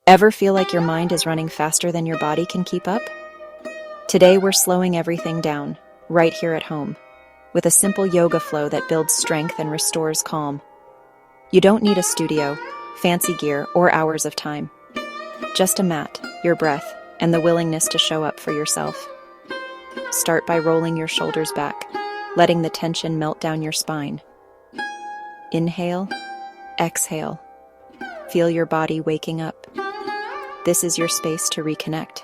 Ever feel like your mind is running faster than your body can keep up? Today we're slowing everything down, right here at home, with a simple yoga flow that builds strength and restores calm. You don't need a studio, fancy gear, or hours of time. Just a mat, your breath, and the willingness to show up for yourself. Start by rolling your shoulders back, letting the tension melt down your spine. Inhale, exhale. Feel your body waking up. This is your space to reconnect.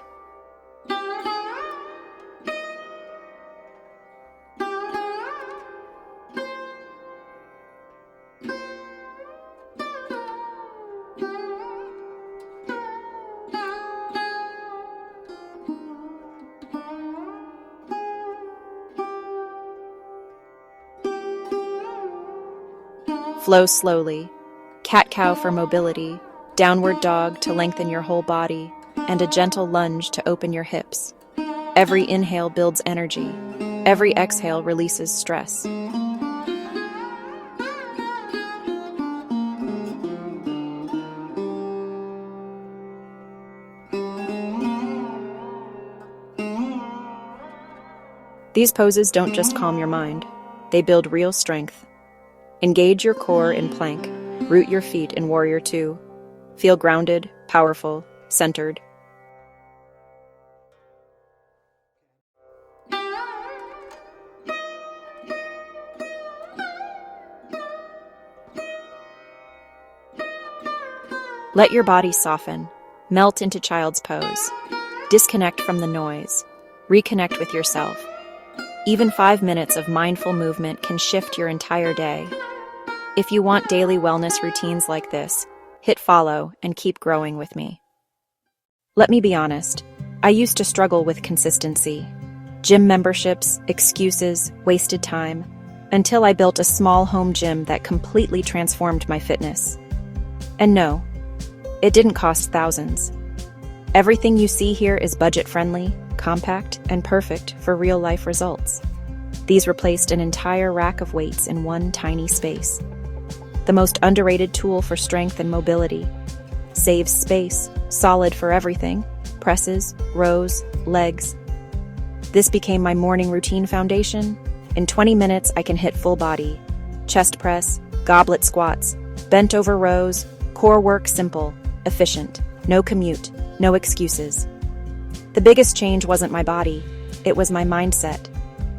Flow slowly. Cat-cow for mobility, downward dog to lengthen your whole body, and a gentle lunge to open your hips. Every inhale builds energy. Every exhale releases stress. These poses don't just calm your mind, they build real strength. Engage your core in plank, root your feet in warrior two. Feel grounded, powerful, centered. Let your body soften, melt into child's pose. Disconnect from the noise. Reconnect with yourself. Even 5 minutes of mindful movement can shift your entire day. If you want daily wellness routines like this, hit follow and keep growing with me. Let me be honest, I used to struggle with consistency. Gym memberships, excuses, wasted time, until I built a small home gym that completely transformed my fitness. And no, it didn't cost thousands. Everything you see here is budget-friendly, compact, and perfect for real-life results. These replaced an entire rack of weights in one tiny space. The most underrated tool for strength and mobility. Saves space, solid for everything, presses, rows, legs. This became my morning routine foundation. In 20 minutes, I can hit full body. Chest press, goblet squats, bent over rows, core work simple, efficient, no commute, no excuses. The biggest change wasn't my body, it was my mindset.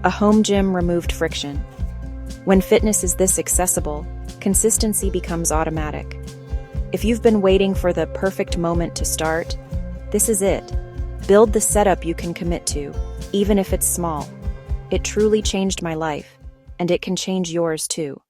A home gym removed friction. When fitness is this accessible, consistency becomes automatic. If you've been waiting for the perfect moment to start, this is it. Build the setup you can commit to, even if it's small. It truly changed my life, and it can change yours too.